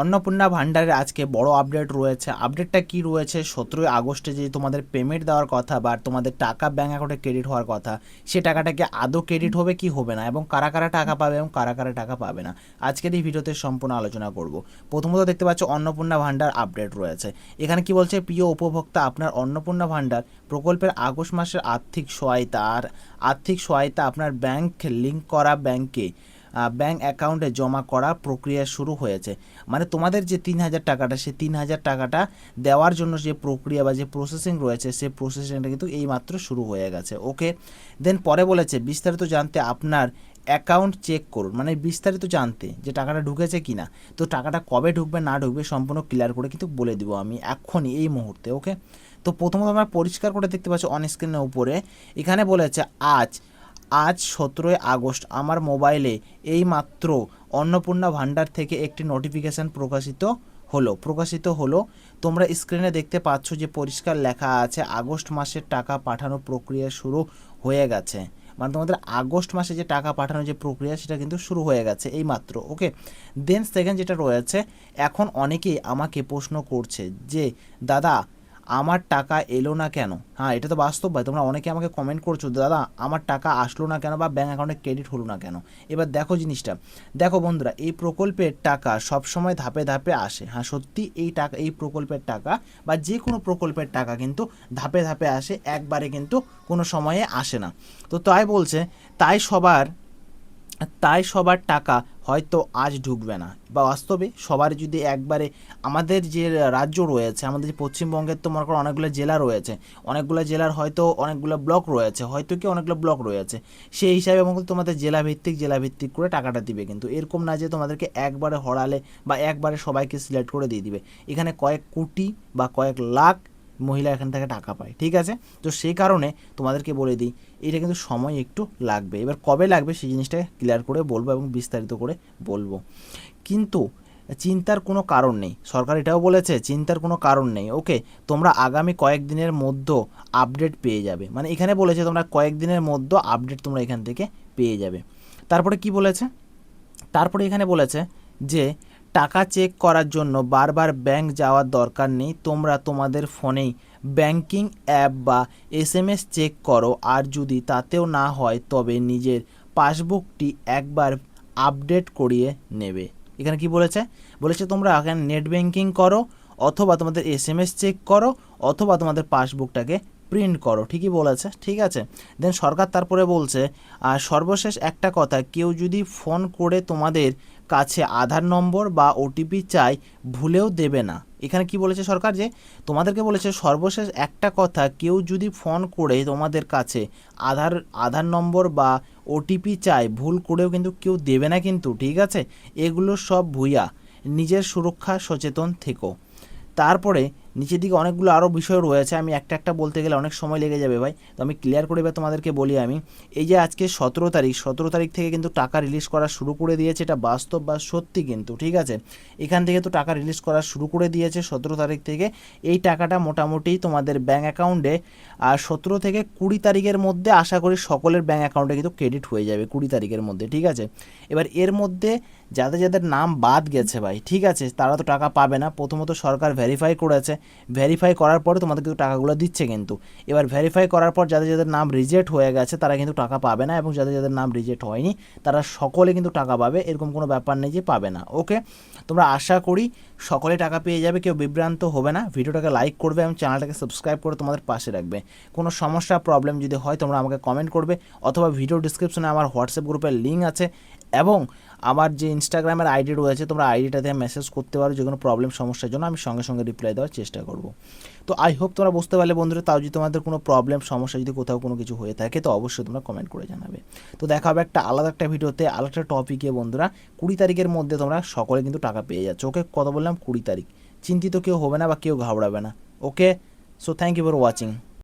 অন্নপূর্ণা ভান্ডারের আজকে বড় আপডেট রয়েছে। আপডেটটা কি রয়েছে? 17ই আগস্টে যে তোমাদের পেমেন্ট দেওয়ার কথা বা তোমাদের টাকা ব্যাঙ্ক অ্যাকাউন্টে ক্রেডিট হওয়ার কথা, সে টাকাটা কি আদৌ ক্রেডিট হবে কি হবে না, এবং কারা কারা টাকা পাবে এবং কারা কারা টাকা পাবে না, আজকের এই ভিডিওতে সম্পূর্ণ আলোচনা করব। প্রথমত দেখতে পাচ্ছ অন্নপূর্ণা ভান্ডার আপডেট রয়েছে। এখানে কি বলছে, প্রিয় উপভোক্তা, আপনার অন্নপূর্ণা ভান্ডার প্রকল্পের আগস্ট মাসের আর্থিক সহায়তা আপনার ব্যাংক লিঙ্ক করা ব্যাংক অ্যাকাউন্টে জমা করা প্রক্রিয়া শুরু হয়েছে। মানে তোমাদের যে 3000 টাকাটা, সেই 3000 টাকাটা দেওয়ার জন্য যে প্রক্রিয়া বা যে প্রসেসিং রয়েছে, সেই প্রসেসিংটা কিন্তু এইমাত্র শুরু হয়ে গেছে। ওকে, দেন পরে বলেছে বিস্তারিত জানতে আপনার অ্যাকাউন্ট চেক করুন। মানে বিস্তারিত জানতে যে টাকাটা ঢুকেছে কি না, তো টাকাটা কবে ঢুকবে না ঢুকবে সম্পূর্ণ ক্লিয়ার করে কিন্তু বলে দিব আমি এখনই এই মুহূর্তে। ওকে, তো প্রথমত আমরা পরিষ্কার করে দেখতে পাচ্ছি অন স্ক্রিনের উপরে, এখানে বলেছে আজ 17ই আগস্ট আমার মোবাইলে এইমাত্র অন্নপূর্ণা ভান্ডার থেকে একটি নোটিফিকেশান প্রকাশিত হলো। তোমরা স্ক্রিনে দেখতে পাচ্ছ যে পরিষ্কার লেখা আছে আগস্ট মাসের টাকা পাঠানোর প্রক্রিয়া শুরু হয়ে গেছে। মানে তোমাদের আগস্ট মাসে যে টাকা পাঠানোর যে প্রক্রিয়া, সেটা কিন্তু শুরু হয়ে গেছে এইমাত্র। ওকে, দেন সেকেন্ড যেটা রয়েছে, এখন অনেকেই আমাকে প্রশ্ন করছে যে দাদা আমার টাকা এলো না কেন। হ্যাঁ, এটা তো বাস্তব ভাই, তোমরা অনেকে আমাকে কমেন্ট করছো দাদা আমার টাকা আসলো না কেন বা ব্যাঙ্ক অ্যাকাউন্টে ক্রেডিট হলো না কেন। এবার দেখো জিনিসটা, দেখো বন্ধুরা, এই প্রকল্পের টাকা সবসময় ধাপে ধাপে আসে। হ্যাঁ সত্যি, এই প্রকল্পের টাকা বা যে কোনো প্রকল্পের টাকা কিন্তু ধাপে ধাপে আসে, একবারে কিন্তু কোনো সময়ে আসে না। তো তাই বলছে, তাই সবার টাকা হয়তো আজ ঢুকবে না, বা বাস্তবে সবার যদি একবারে, আমাদের যে রাজ্য রয়েছে, আমাদের যে পশ্চিমবঙ্গের তো মনে করো অনেকগুলো জেলা রয়েছে, অনেকগুলো জেলার হয়তো অনেকগুলো ব্লক রয়েছে, হয়তো কি অনেকগুলো ব্লক রয়েছে, সেই হিসাবে এবং তোমাদের জেলাভিত্তিক করে টাকাটা দিবে। কিন্তু এরকম না যে তোমাদেরকে একবারে হরালে বা একবারে সবাইকে সিলেক্ট করে দিয়ে দিবে। এখানে কয়েক কোটি বা কয়েক লাখ মহিলা এখান থেকে টাকা পায়, ঠিক আছে। তো সেই কারণে তোমাদেরকে বলে দিই, এটা কিন্তু সময় একটু লাগবে। এবার কবে লাগবে সেই জিনিসটা ক্লিয়ার করে বলবো এবং বিস্তারিত করে বলবো, কিন্তু চিন্তার কোনো কারণ নেই। সরকার এটাও বলেছে চিন্তার কোনো কারণ নেই। ওকে, তোমরা আগামী কয়েকদিনের মধ্যে আপডেট পেয়ে যাবে। মানে এখানে বলেছে তোমরা কয়েকদিনের মধ্যে আপডেট তোমরা এখান থেকে পেয়ে যাবে। তারপরে কি বলেছে, তারপরে এখানে বলেছে যে টাকা চেক করার জন্য বারবার ব্যাংক যাওয়ার দরকার নেই, তোমরা তোমাদের ফোনেই ব্যাংকিং অ্যাপ বা এসএমএস চেক করো। আর যদি তাতেও না হয় তবে নিজের পাসবুকটি একবার আপডেট করিয়ে নেবে। এখানে কি বলেছে, তোমরা এখানে নেট ব্যাংকিং করো, অথবা তোমাদের এসএমএস চেক করো, অথবা তোমাদের পাসবুকটাকে প্রিন্ট করো। ঠিকই বলেছে, ঠিক আছে। দেন সরকার তারপরে বলছে, আর সর্বশেষ একটা কথা, কেউ যদি ফোন করে তোমাদের কাছে আধার নম্বর বা ওটিপি চাই, ভুলেও দেবে না। এখানে কি বলেছে সরকার, যে তোমাদেরকে বলেছে সর্বশেষ একটা কথা, কেউ যদি ফোন করে তোমাদের কাছে আধার নম্বর বা ওটিপি চাই, ভুল করেও কিন্তু কেউ দেবে না কিন্তু, ঠিক আছে। এগুলো সব ভুইয়া, নিজের সুরক্ষা সচেতন থেকো। তারপরে নিচের দিকে অনেকগুলো আরও বিষয় রয়েছে, আমি একটা একটা বলতে গেলে অনেক সময় লেগে যাবে ভাই, তো আমি ক্লিয়ার করে এবার তোমাদেরকে বলি। আমি এই যে আজকে 17 তারিখ থেকে কিন্তু টাকা রিলিজ করা শুরু করে দিয়েছে, এটা বাস্তব বা সত্যি কিন্তু, ঠিক আছে। এখান থেকে তো টাকা রিলিজ করা শুরু করে দিয়েছে 17 তারিখ থেকে। এই টাকাটা মোটামুটি তোমাদের ব্যাঙ্ক অ্যাকাউন্টে আর 17 থেকে 20 তারিখের মধ্যে আশা করি সকলের ব্যাঙ্ক অ্যাকাউন্টে কিন্তু ক্রেডিট হয়ে যাবে 20 তারিখের মধ্যে, ঠিক আছে। এবার এর মধ্যে যাদের যাদের নাম বাদ গেছে ভাই, ঠিক আছে, তারা তো টাকা পাবে না। প্রথমত সরকার ভেরিফাই করেছে, ভেরিফাই করার পরে তোমাদের কিন্তু টাকাগুলো দিচ্ছে কিন্তু। এবার ভেরিফাই করার পর যাদের যাদের নাম রিজেক্ট হয়ে গেছে তারা কিন্তু টাকা পাবে না, এবং যাদের যাদের নাম রিজেক্ট হয়নি তারা সকলে কিন্তু টাকা পাবে, এরকম কোনো ব্যাপার নেই যে পাবে না। ওকে, তোমরা আশা করি সকলে টাকা পেয়ে যাবে, কেউ বিভ্রান্ত হবে না। ভিডিওটাকে লাইক করবে এবং চ্যানেলটাকে সাবস্ক্রাইব করে তোমাদের পাশে রাখবে। কোনো সমস্যা প্রবলেম যদি হয় তোমরা আমাকে কমেন্ট করবে, অথবা ভিডিও ডিসক্রিপশনে আমার হোয়াটসঅ্যাপ গ্রুপের লিঙ্ক আছে, এবং আমার যে ইনস্টাগ্রামের আইডি রয়েছে, তোমরা আইডিটাতে মেসেজ করতে পারো যে কোনো প্রবলেম সমস্যার জন্য, আমি সঙ্গে সঙ্গে রিপ্লাই দেওয়ার চেষ্টা করব। তো আই হোপ তোমরা বুঝতে পারলে বন্ধুরা। তাও যদি তোমাদের কোনো প্রবলেম সমস্যা যদি কোথাও কোনো কিছু হয়ে থাকে, তো অবশ্যই তোমরা কমেন্ট করে জানাবে। তো দেখা হবে আলাদা একটা ভিডিওতে, আলাদা একটা টপিকে বন্ধুরা। 20 তারিখের মধ্যে তোমরা সকলে কিন্তু টাকা পেয়ে যাচ্ছ। ওকে, কত বললাম, 20 তারিখ। চিন্তিত কেউ হবে না বা কেউ ঘাবড়াবে না। Okay, so thank you for watching.